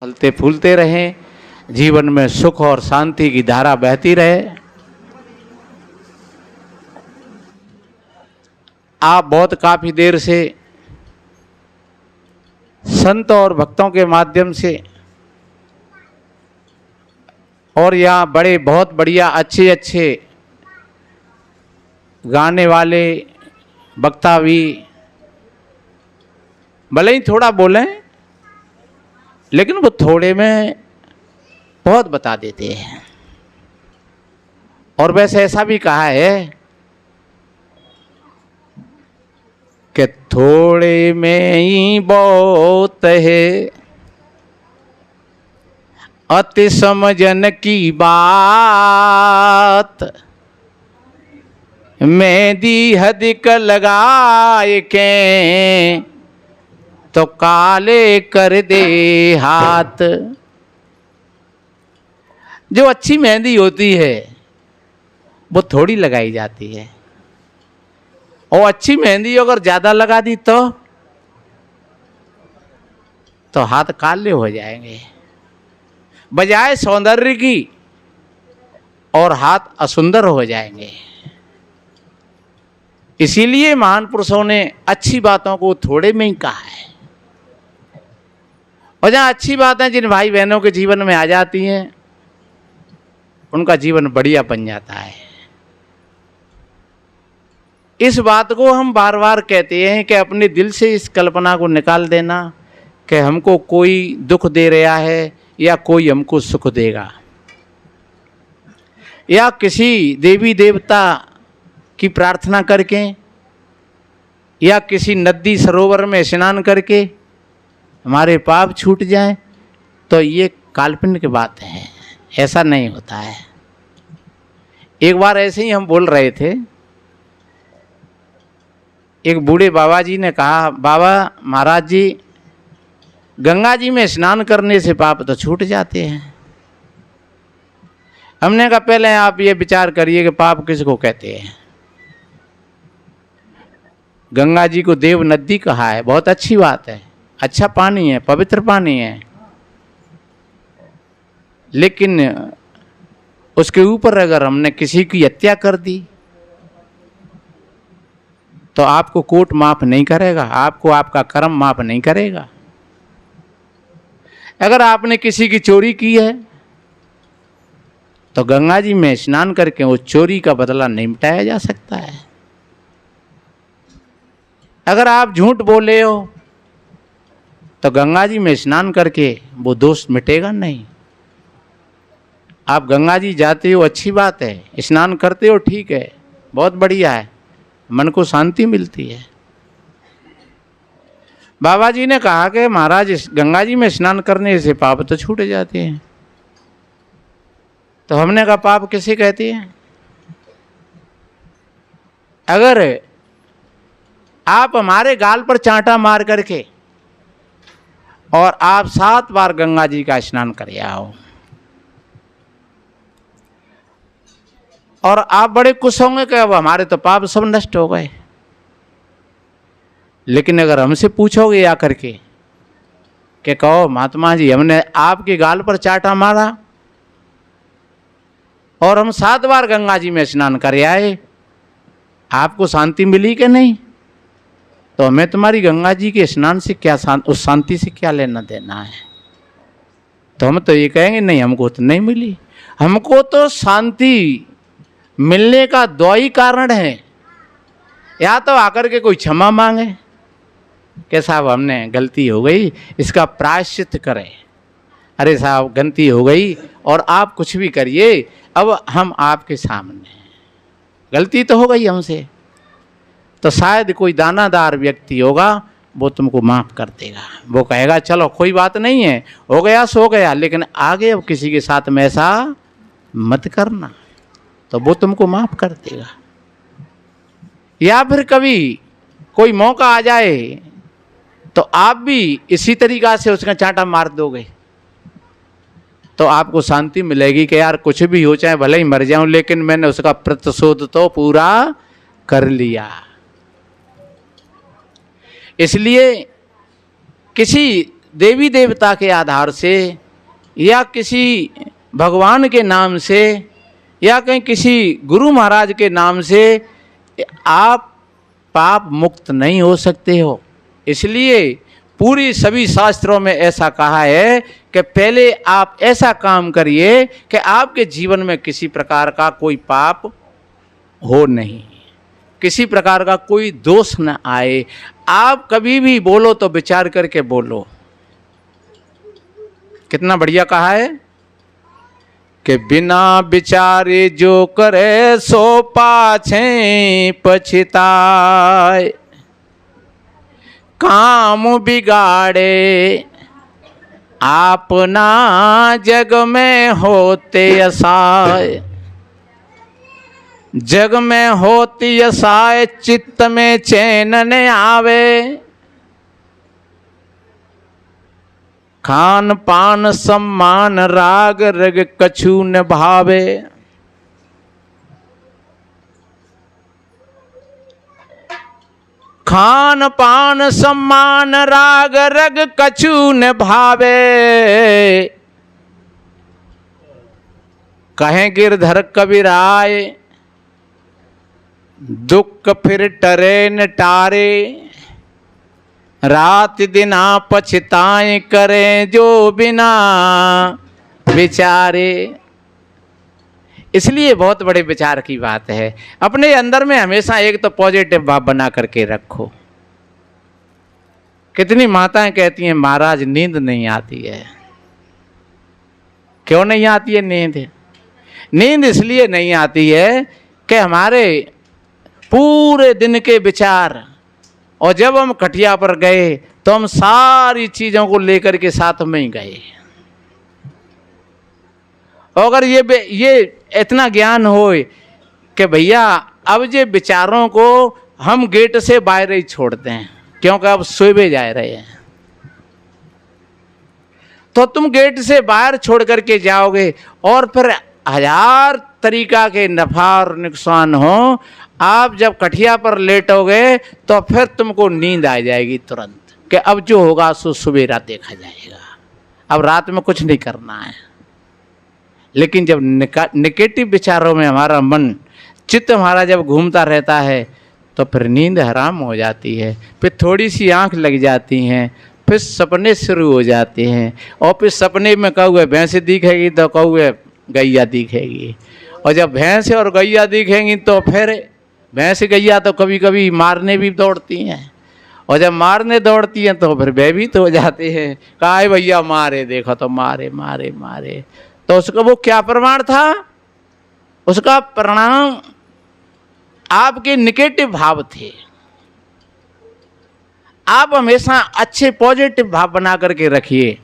फलते फूलते रहें, जीवन में सुख और शांति की धारा बहती रहे। आप बहुत काफ़ी देर से संत और भक्तों के माध्यम से और यहाँ बड़े बहुत बढ़िया अच्छे अच्छे गाने वाले वक्ता भी भले ही थोड़ा बोलें, लेकिन वो थोड़े में बहुत बता देते हैं। और वैसे ऐसा भी कहा है कि थोड़े में ही बहुत है, अति समझन की बात, मेहंदी हदिक लगाए के तो काले कर दे हाथ। जो अच्छी मेहंदी होती है वो थोड़ी लगाई जाती है, और अच्छी मेहंदी अगर ज्यादा लगा दी तो हाथ काले हो जाएंगे। बजाय सौंदर्य की और हाथ असुंदर हो जाएंगे। इसीलिए महान पुरुषों ने अच्छी बातों को थोड़े में ही कहा है, और जहाँ अच्छी बातें जिन भाई बहनों के जीवन में आ जाती हैं उनका जीवन बढ़िया बन जाता है। इस बात को हम बार बार कहते हैं कि अपने दिल से इस कल्पना को निकाल देना कि हमको कोई दुख दे रहा है या कोई हमको सुख देगा, या किसी देवी देवता की प्रार्थना करके या किसी नदी सरोवर में स्नान करके हमारे पाप छूट जाएं, तो ये काल्पनिक बात है। ऐसा नहीं होता है। एक बार ऐसे ही हम बोल रहे थे, एक बूढ़े बाबा जी ने कहा, बाबा महाराज जी, गंगा जी में स्नान करने से पाप तो छूट जाते हैं। हमने कहा पहले आप ये विचार करिए कि पाप किसको कहते हैं। गंगा जी को देव नदी कहा है, बहुत अच्छी बात है, अच्छा पानी है, पवित्र पानी है, लेकिन उसके ऊपर अगर हमने किसी की हत्या कर दी तो आपको कोर्ट माफ नहीं करेगा, आपको आपका कर्म माफ नहीं करेगा। अगर आपने किसी की चोरी की है तो गंगा जी में स्नान करके उस चोरी का बदला नहीं मिटाया जा सकता है। अगर आप झूठ बोले हो तो गंगा जी में स्नान करके वो दोष मिटेगा नहीं। आप गंगा जी जाते हो, अच्छी बात है, स्नान करते हो, ठीक है, बहुत बढ़िया है, मन को शांति मिलती है। बाबा जी ने कहा कि महाराज गंगा जी में स्नान करने से पाप तो छूट जाते हैं। तो हमने कहा पाप किसे कहते हैं? अगर आप हमारे गाल पर चांटा मार करके और आप 7 बार गंगा जी का स्नान कर आओ और आप बड़े खुश होंगे कि अब हमारे तो पाप सब नष्ट हो गए। लेकिन अगर हमसे पूछोगे आकर के कि कहो महात्मा जी, हमने आपके गाल पर चांटा मारा और हम 7 बार गंगा जी में स्नान कर आए, आपको शांति मिली कि नहीं? तो हमें तुम्हारी गंगा जी के स्नान से क्या उस शांति से क्या लेना देना है? तो हम तो ये कहेंगे नहीं, हमको तो नहीं मिली। हमको तो शांति मिलने का 2 ही कारण है, या तो आकर के कोई क्षमा मांगे कि साहब हमने गलती हो गई, इसका प्रायश्चित करें, अरे साहब गलती हो गई और आप कुछ भी करिए, अब हम आपके सामने हैं, गलती तो हो गई हमसे। तो शायद कोई दानादार व्यक्ति होगा, वो तुमको माफ़ कर देगा, वो कहेगा चलो कोई बात नहीं है, हो गया सो गया, लेकिन आगे अब किसी के साथ में ऐसा मत करना, तो वो तुमको माफ़ कर देगा। या फिर कभी कोई मौका आ जाए तो आप भी इसी तरीक़ा से उसका चांटा मार दोगे, तो आपको शांति मिलेगी कि यार कुछ भी हो, चाहे भले ही मर जाऊं, लेकिन मैंने उसका प्रतिशोध तो पूरा कर लिया। इसलिए किसी देवी देवता के आधार से या किसी भगवान के नाम से या कहीं किसी गुरु महाराज के नाम से आप पाप मुक्त नहीं हो सकते हो। इसलिए पूरी सभी शास्त्रों में ऐसा कहा है कि पहले आप ऐसा काम करिए कि आपके जीवन में किसी प्रकार का कोई पाप हो नहीं, किसी प्रकार का कोई दोष न आए। आप कभी भी बोलो तो विचार करके बोलो। कितना बढ़िया कहा है कि बिना विचारे जो करे सो पाछे पछताए, काम बिगाड़े अपना जग में होते असाय। जग में होती असाय चित्त में चैन न आवे, खान पान सम्मान राग रग कछु न भावे। खान पान सम्मान राग रग कछु न भावे, कहें गिरधर कबीराय दुख फिर टरे न टारे। रात दिना पछताएं करें जो बिना विचारे। इसलिए बहुत बड़े विचार की बात है। अपने अंदर में हमेशा एक तो पॉजिटिव भाव बना करके रखो। कितनी माताएं कहती हैं महाराज नींद नहीं आती है। क्यों नहीं आती है नींद? नींद इसलिए नहीं आती है कि हमारे पूरे दिन के विचार, और जब हम खटिया पर गए तो हम सारी चीजों को लेकर के साथ में ही गए। अगर ये इतना ज्ञान हो कि भैया अब ये विचारों को हम गेट से बाहर ही छोड़ते हैं क्योंकि अब सोए जा रहे हैं, तो तुम गेट से बाहर छोड़ करके जाओगे और फिर हजार तरीका के नफा और नुकसान हो। आप जब कठिया पर लेटोगे तो फिर तुमको नींद आ जाएगी तुरंत कि अब जो होगा सो सवेरा देखा जाएगा, अब रात में कुछ नहीं करना है। लेकिन जब नेगेटिव विचारों में हमारा मन, चित्त हमारा जब घूमता रहता है तो फिर नींद हराम हो जाती है। फिर थोड़ी सी आंख लग जाती हैं, फिर सपने शुरू हो जाते हैं, और फिर सपने में कौवे भैंस दिखेगी तो कौवे गैया दिखेगी, और जब भैंस और गैया दिखेंगी तो फिर भैंस गैया तो कभी कभी मारने भी दौड़ती हैं, और जब मारने दौड़ती हैं तो फिर भयभीत हो जाते हैं। कहा भैया मारे, देखो तो मारे मारे मारे। तो उसका वो क्या प्रमाण था? उसका परिणाम आपके नेगेटिव भाव थे। आप हमेशा अच्छे पॉजिटिव भाव बना करके रखिए।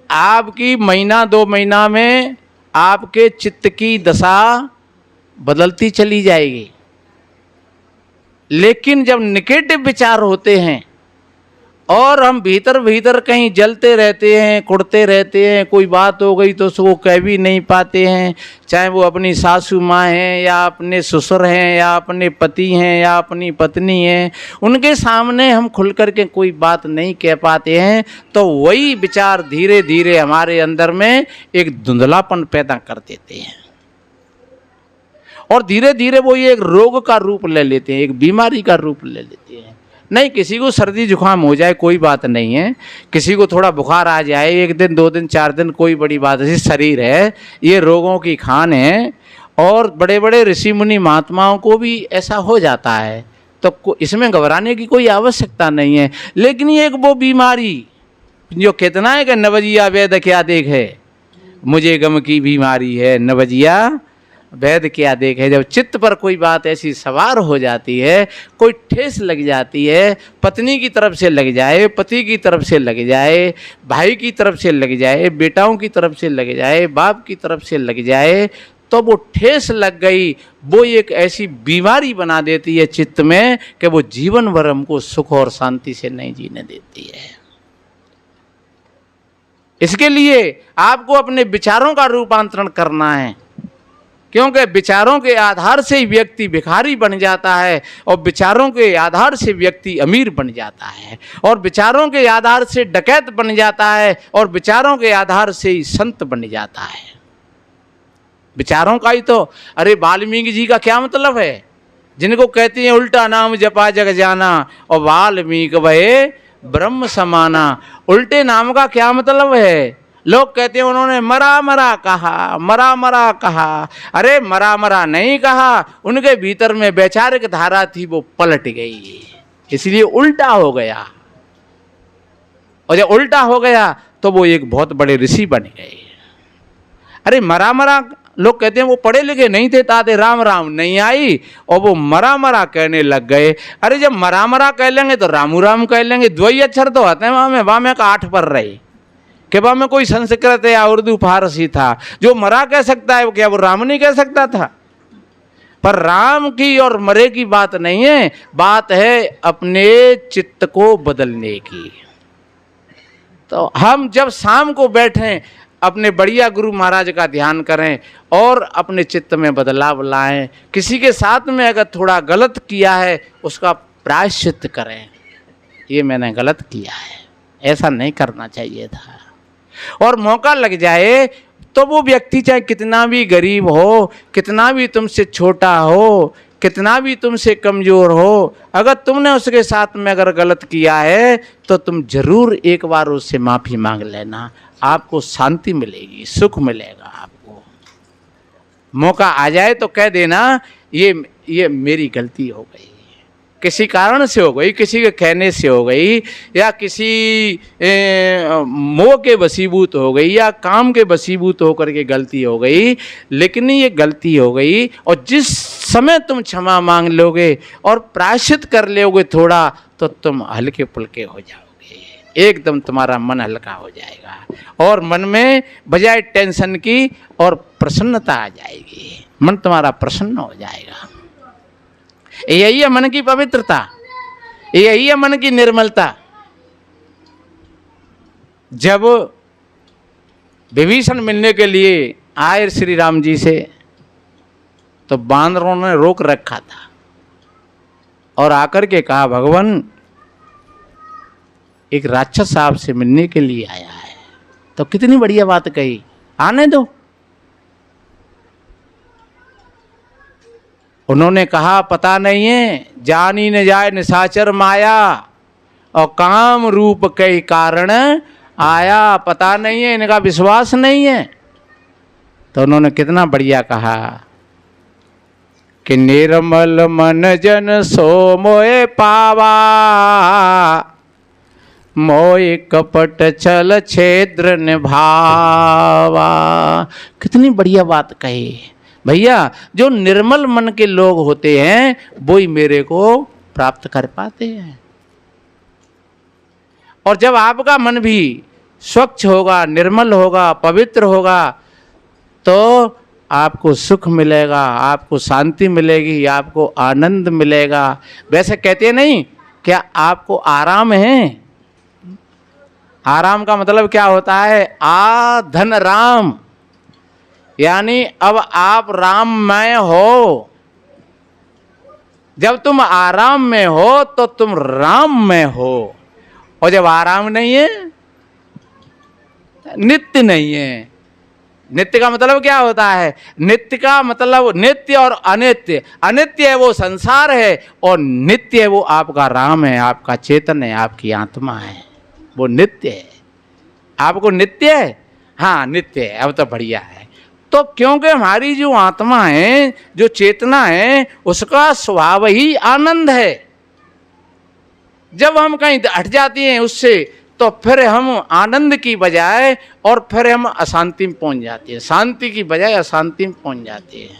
आपकी महीना 2 महीना में आपके चित्त की दशा बदलती चली जाएगी। लेकिन जब नेगेटिव विचार होते हैं और हम भीतर भीतर कहीं जलते रहते हैं, कुड़ते रहते हैं, कोई बात हो गई तो उसको कह भी नहीं पाते हैं, चाहे वो अपनी सासू माँ हैं या अपने ससुर हैं या अपने पति हैं या अपनी पत्नी हैं, उनके सामने हम खुल कर के कोई बात नहीं कह पाते हैं। तो वही विचार धीरे धीरे हमारे अंदर में एक धुंधलापन पैदा कर देते हैं और धीरे धीरे वो ये एक रोग का रूप ले लेते हैं, एक बीमारी का रूप ले लेते हैं। नहीं, किसी को सर्दी जुकाम हो जाए कोई बात नहीं है, किसी को थोड़ा बुखार आ जाए 1 दिन 2 दिन 4 दिन कोई बड़ी बात नहीं। शरीर है, ये रोगों की खान है, और बड़े बड़े ऋषि मुनि महात्माओं को भी ऐसा हो जाता है, तो इसमें घबराने की कोई आवश्यकता नहीं है। लेकिन ये एक वो बीमारी जो कितना है कि नवजिया वैद्य क्या देखे, मुझे गम की बीमारी है, नवजिया वैद्य क्या देखे। जब चित्त पर कोई बात ऐसी सवार हो जाती है, कोई ठेस लग जाती है, पत्नी की तरफ से लग जाए, पति की तरफ से लग जाए, भाई की तरफ से लग जाए, बेटाओं की तरफ से लग जाए, बाप की तरफ से लग जाए, तो वो ठेस लग गई, वो एक ऐसी बीमारी बना देती है चित्त में कि वो जीवन भर हमको सुख और शांति से नहीं जीने देती है। इसके लिए आपको अपने विचारों का रूपांतरण करना है क्योंकि विचारों के आधार से ही व्यक्ति भिखारी बन जाता है, और विचारों के आधार से व्यक्ति अमीर बन जाता है, और विचारों के आधार से डकैत बन जाता है, और विचारों के आधार से ही संत बन जाता है। विचारों का ही तो, अरे वाल्मीकि जी का क्या मतलब है, जिनको कहते हैं उल्टा नाम जपा जग जाना, और वाल्मीकि भये ब्रह्म समाना। उल्टे नाम का क्या मतलब है? लोग कहते हैं उन्होंने मरा मरा कहा, मरा मरा कहा। अरे मरा मरा नहीं कहा, उनके भीतर में वैचारिक धारा थी, वो पलट गई, इसलिए उल्टा हो गया। और जब उल्टा हो गया तो वो एक बहुत बड़े ऋषि बन गए। अरे मरा मरा, लोग कहते हैं वो पढ़े लिखे नहीं थे, ताते राम राम नहीं आई, और वो मरा मरा कहने लग गए। अरे जब मरा मरा कह लेंगे तो रामू राम कह लेंगे, दो ही अक्षर तो होते हैं वहाँ में का 8 पर रहे, कि वहाँ में कोई संस्कृत या उर्दू फारसी था। जो मरा कह सकता है वो क्या वो राम नहीं कह सकता था? पर राम की और मरे की बात नहीं है, बात है अपने चित्त को बदलने की। तो हम जब शाम को बैठें, अपने बढ़िया गुरु महाराज का ध्यान करें और अपने चित्त में बदलाव लाएं। किसी के साथ में अगर थोड़ा गलत किया है उसका प्रायश्चित करें, ये मैंने गलत किया है, ऐसा नहीं करना चाहिए था। और मौका लग जाए तो वो व्यक्ति चाहे कितना भी गरीब हो, कितना भी तुमसे छोटा हो, कितना भी तुमसे कमज़ोर हो, अगर तुमने उसके साथ में अगर गलत किया है तो तुम जरूर एक बार उससे माफ़ी मांग लेना, आपको शांति मिलेगी, सुख मिलेगा। आपको मौका आ जाए तो कह देना ये मेरी गलती हो गई, किसी कारण से हो गई, किसी के कहने से हो गई, या किसी मोह के वशीभूत हो गई, या काम के वशीभूत होकर के गलती हो गई, लेकिन ये गलती हो गई। और जिस समय तुम क्षमा मांग लोगे और प्रायश्चित कर लोगे थोड़ा, तो तुम हल्के पुल्के हो जाओगे, एकदम तुम्हारा मन हल्का हो जाएगा, और मन में बजाय टेंशन की और प्रसन्नता आ जाएगी, मन तुम्हारा प्रसन्न हो जाएगा। यही है मन की पवित्रता, यही है मन की निर्मलता। जब विभीषण मिलने के लिए आए श्री राम जी से, तो बानरों ने रोक रखा था और आकर के कहा, भगवान एक राक्षस आपसे मिलने के लिए आया है। तो कितनी बढ़िया बात कही, आने दो। उन्होंने कहा, पता नहीं है, जानी न जाए निशाचर माया, और काम रूप के कारण आया, पता नहीं है, इनका विश्वास नहीं है। तो उन्होंने कितना बढ़िया कहा कि निर्मल मन जन सो मोए पावा, मोए कपट छल छेद्र निभावा। कितनी बढ़िया बात कही भैया। जो निर्मल मन के लोग होते हैं वो ही मेरे को प्राप्त कर पाते हैं। और जब आपका मन भी स्वच्छ होगा, निर्मल होगा, पवित्र होगा, तो आपको सुख मिलेगा, आपको शांति मिलेगी, आपको आनंद मिलेगा। वैसे कहते नहीं क्या आपको आराम है? आराम का मतलब क्या होता है? आ धन राम, यानी अब आप राममय हो। जब तुम आराम में हो तो तुम राम में हो, और जब आराम नहीं है, नित्य नहीं है। नित्य का मतलब क्या होता है? नित्य का मतलब नित्य और अनित्य। अनित्य है वो संसार है, और नित्य है वो आपका राम है, आपका चेतन है, आपकी आत्मा है, वो नित्य है। आपको नित्य है? हाँ नित्य है। अब तो बढ़िया है। तो क्योंकि हमारी जो आत्मा है, जो चेतना है, उसका स्वभाव ही आनंद है। जब हम कहीं हट जाती हैं उससे, तो फिर हम आनंद की बजाय और फिर हम अशांति में पहुंच जाते हैं, शांति की बजाय अशांति में पहुंच जाते हैं।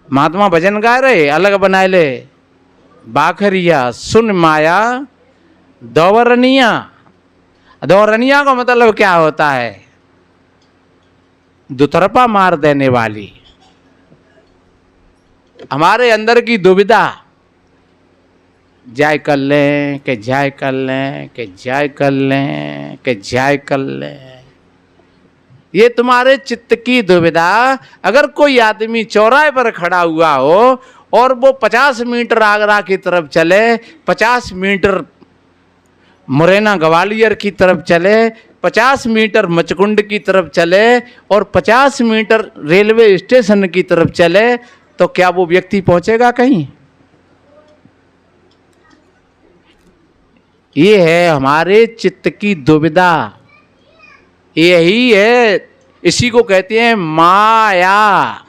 महात्मा भजन गा रहे, अलग बनाए ले बाखरिया सुन माया दौरनिया। दौरनिया का मतलब क्या होता है? दुतरफा मार देने वाली। हमारे अंदर की दुविधा, जाय कर लें कि जाय कर लें, कि जाय कर लें, कि जाय कर लें, ये तुम्हारे चित्त की दुविधा। अगर कोई आदमी चौराहे पर खड़ा हुआ हो और वो 50 मीटर आगरा की तरफ चले, 50 मीटर मुरैना ग्वालियर की तरफ चले, 50 मीटर मचकुंड की तरफ चले और 50 मीटर रेलवे स्टेशन की तरफ चले, तो क्या वो व्यक्ति पहुंचेगा कहीं? ये है हमारे चित्त की दुविधा, यही है, इसी को कहते हैं माया।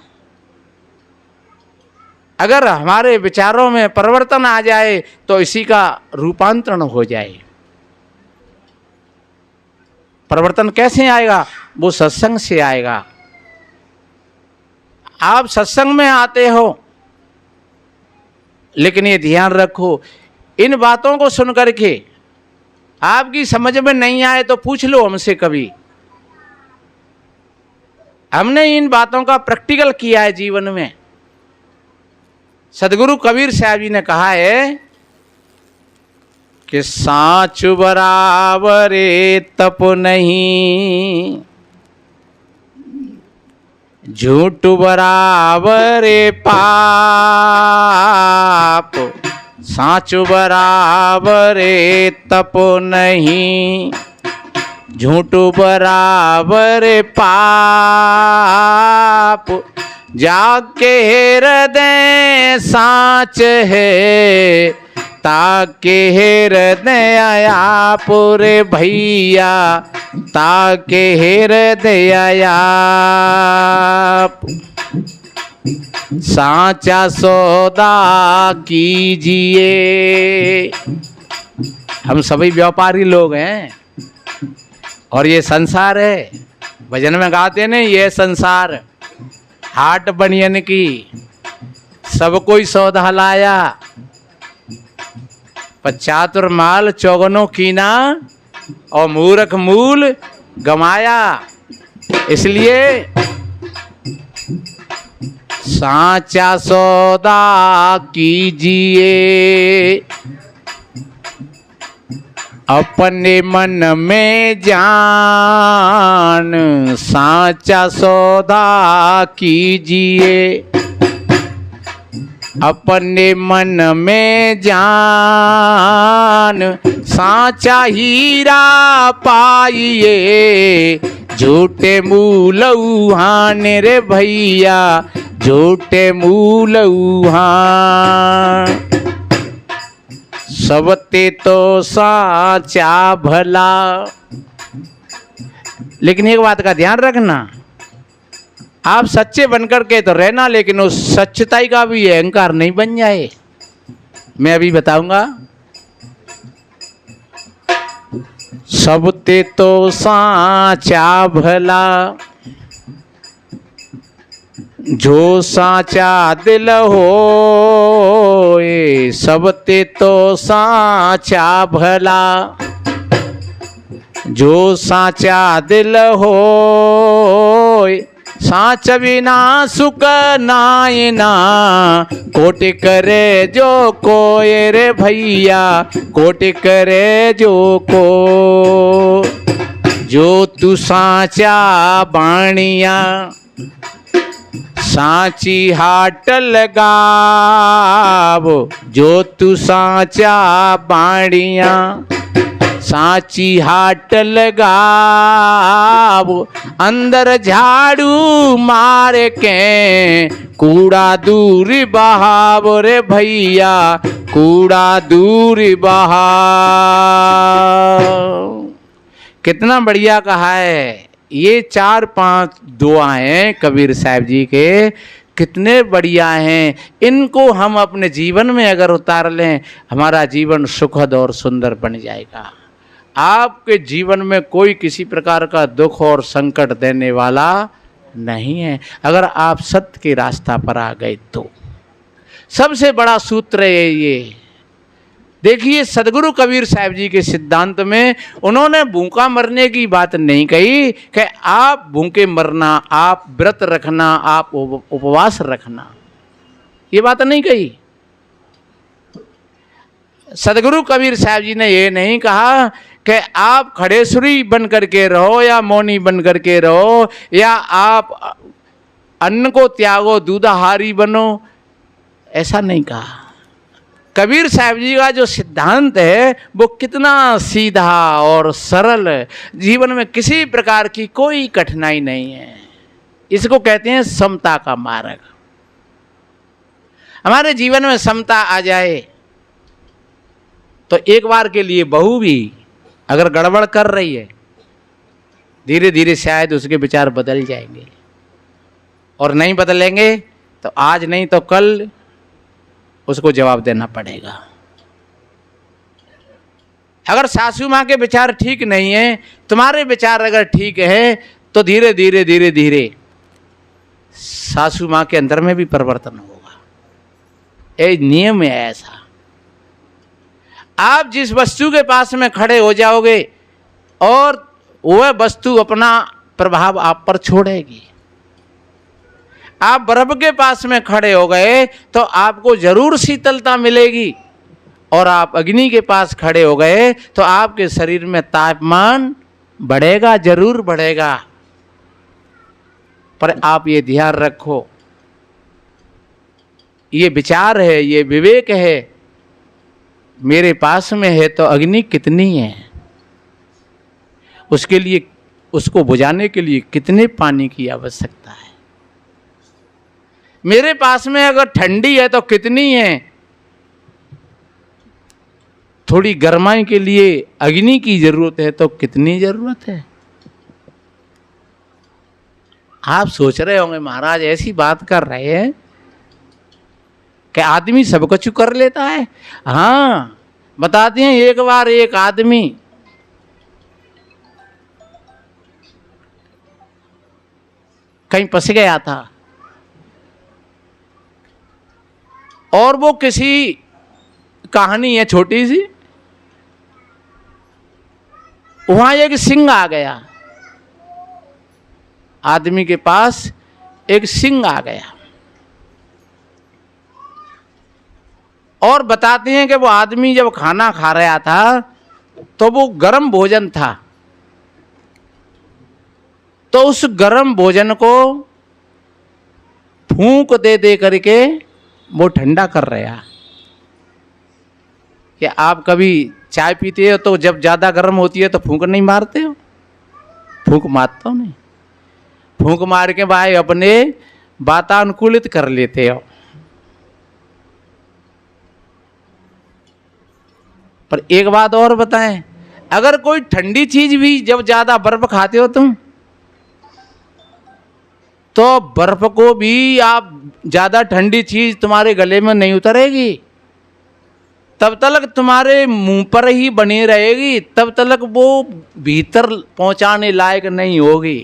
अगर हमारे विचारों में परिवर्तन आ जाए तो इसी का रूपांतरण हो जाए। परिवर्तन कैसे आएगा? वो सत्संग से आएगा। आप सत्संग में आते हो, लेकिन ये ध्यान रखो, इन बातों को सुन करके आपकी समझ में नहीं आए तो पूछ लो हमसे कभी। हमने इन बातों का प्रैक्टिकल किया है जीवन में। सदगुरु कबीर साहब जी ने कहा है कि साँच बराबरे तप नहीं, झूठ बराबरे पाप। साँच बराबरे तप नहीं, झूठ बराबर पाप। जाके हृदय साँच है, ताके हृदय आप रे भैया, ताके हृदय आप। साँचा सौदा कीजिए। हम सभी व्यापारी लोग हैं और ये संसार है। भजन में गाते नहीं, ये संसार हाट बनियन की, सब कोई सौदा लाया, पर चातुर माल चौगनों कीना और मूर्ख मूल गमाया। इसलिए साँचा सौदा कीजिए, अपने मन में जान। साँचा सौदा कीजिए, अपने मन में जान। साँचा हीरा पाइए, झूठे मूलउहान रे भैया, झूठे मूलउहान। सबते तो साचा भला। लेकिन एक बात का ध्यान रखना, आप सच्चे बनकर के तो रहना, लेकिन उस सच्चाई का भी अहंकार नहीं बन जाए। मैं अभी बताऊंगा। सबते तो साचा भला, जो साचा दिल हो। सबते तो साचा भला, जो साचा दिल हो। साँच बिना सुख नायना, कोटि करे जो कोय रे भैया, कोटि करे जो को। जो तू साँचा बाणिया, साँची हाट लगाव। जो तू साँचा बाणिया, साँची हाट लगाव। अंदर झाड़ू मार के, कूड़ा दूर बहाव रे भैया, कूड़ा दूर बहाव। कितना बढ़िया कहा है। ये 4-5 दुआएं कबीर साहब जी के कितने बढ़िया हैं। इनको हम अपने जीवन में अगर उतार लें, हमारा जीवन सुखद और सुंदर बन जाएगा। आपके जीवन में कोई किसी प्रकार का दुख और संकट देने वाला नहीं है, अगर आप सत्य के रास्ता पर आ गए तो। सबसे बड़ा सूत्र है ये। देखिए, सदगुरु कबीर साहब जी के सिद्धांत में उन्होंने भूखा मरने की बात नहीं कही कि आप भूखे मरना, आप व्रत रखना, आप उपवास रखना, ये बात नहीं कही। सदगुरु कबीर साहब जी ने ये नहीं कहा कि आप खड़ेश्वरी बन करके रहो या मौनी बन करके रहो, या आप अन्न को त्यागो दूधाहारी बनो, ऐसा नहीं कहा। कबीर साहब जी का जो सिद्धांत है वो कितना सीधा और सरल है, जीवन में किसी प्रकार की कोई कठिनाई नहीं है। इसको कहते हैं समता का मार्ग। हमारे जीवन में समता आ जाए तो एक बार के लिए बहू भी अगर गड़बड़ कर रही है, धीरे धीरे शायद उसके विचार बदल जाएंगे, और नहीं बदलेंगे तो आज नहीं तो कल उसको जवाब देना पड़ेगा। अगर सासू माँ के विचार ठीक नहीं है, तुम्हारे विचार अगर ठीक है, तो धीरे धीरे धीरे धीरे सासू माँ के अंदर में भी परिवर्तन होगा। ये नियम है ऐसा। आप जिस वस्तु के पास में खड़े हो जाओगे और वह वस्तु अपना प्रभाव आप पर छोड़ेगी। आप बर्फ के पास में खड़े हो गए तो आपको जरूर शीतलता मिलेगी, और आप अग्नि के पास खड़े हो गए तो आपके शरीर में तापमान बढ़ेगा, जरूर बढ़ेगा। पर आप ये ध्यान रखो, ये विचार है, ये विवेक है, मेरे पास में है तो अग्नि कितनी है, उसके लिए, उसको बुझाने के लिए कितने पानी की आवश्यकता है। मेरे पास में अगर ठंडी है तो कितनी है, थोड़ी गर्माई के लिए अग्नि की जरूरत है तो कितनी जरूरत है। आप सोच रहे होंगे महाराज ऐसी बात कर रहे हैं कि आदमी सब कुछ कर लेता है। हाँ, बताते हैं, एक बार एक आदमी कहीं फंस गया था, और वो किसी कहानी है छोटी सी, वहां एक सिंह आ गया, आदमी के पास एक सिंह आ गया, और बताते हैं कि वो आदमी जब खाना खा रहा था तो वो गर्म भोजन था, तो उस गर्म भोजन को फूंक दे दे करके वो ठंडा कर रहा। कि आप कभी चाय पीते हो तो जब ज़्यादा गर्म होती है तो फूंक नहीं मारते हो? फूंक मारते हो नहीं, फूंक मार के भाई अपने वातानुकूलित कर लेते हो। पर एक बात और बताएं, अगर कोई ठंडी चीज भी जब ज़्यादा बर्फ खाते हो तुम, तो बर्फ को भी आप ज़्यादा ठंडी चीज तुम्हारे गले में नहीं उतरेगी, तब तक तुम्हारे मुंह पर ही बनी रहेगी, तब तक वो भीतर पहुंचाने लायक नहीं होगी,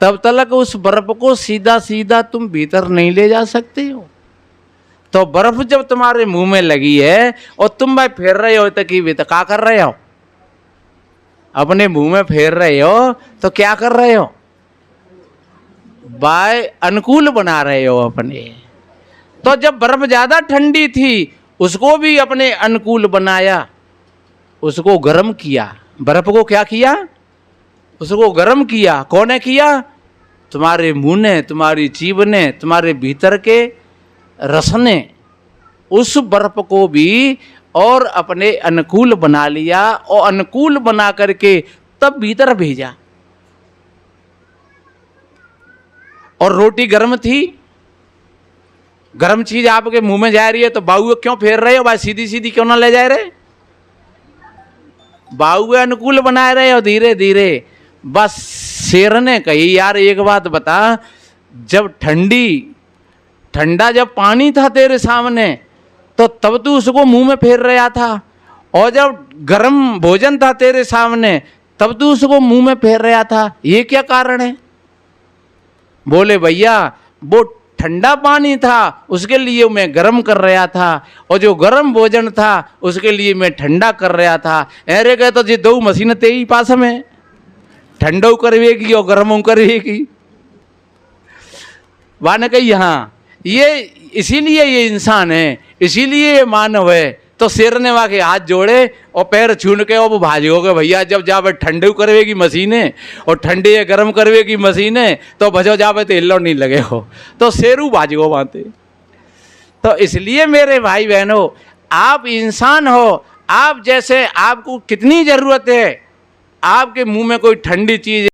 तब तक उस बर्फ को सीधा सीधा तुम भीतर नहीं ले जा सकते हो। तो बर्फ जब तुम्हारे मुंह में लगी है और तुम भाई फेर रहे हो तो क्या कर रहे हो? अपने मुंह में फेर रहे हो तो क्या कर रहे हो? भाई अनुकूल बना रहे हो अपने। तो जब बर्फ ज्यादा ठंडी थी उसको भी अपने अनुकूल बनाया, उसको गर्म किया। बर्फ को क्या किया? उसको गर्म किया। कौन ने किया? तुम्हारे मुंह ने, तुम्हारी जीभ ने, तुम्हारे भीतर के रस ने उस बर्फ को भी और अपने अनुकूल बना लिया, और अनुकूल बना करके तब भीतर भेजा। और रोटी गर्म थी, गर्म चीज आपके मुंह में जा रही है तो बाहुए क्यों फेर रहे हो भाई? सीधी सीधी क्यों ना ले जा रहे? बाहुए अनुकूल बनाए रहे हो धीरे धीरे। बस शेर ने कही, यार एक बात बता, जब ठंडा जब पानी था तेरे सामने तो तब तू उसको मुंह में फेर रहा था, और जब गर्म भोजन था तेरे सामने तब तू उसको मुंह में फेर रहा था। ये क्या कारण है? बोले भैया वो ठंडा पानी था उसके लिए मैं गर्म कर रहा था, और जो गर्म भोजन था उसके लिए मैं ठंडा कर रहा था। अरे कहे तो जी दो मशीन ते ही पास में, ठंडो करवेगी और गर्मों करवेगी। वाने कही हाँ, ये इसीलिए ये इंसान है, इसीलिए ये मानव है तो शेर ने वहाँ के हाथ जोड़े और पैर छून के और वो भाजी हो गए भैया जब जावे ठंडे करवेगी मशीनें और ठंडे या गर्म करवेगी मशीनें तो भजो जावे तो हिल्लो नहीं लगे हो तो शेरू भाजी हो बाते। तो इसलिए मेरे भाई बहनों आप इंसान हो, आप जैसे आपको कितनी जरूरत है, आपके मुंह में कोई ठंडी चीज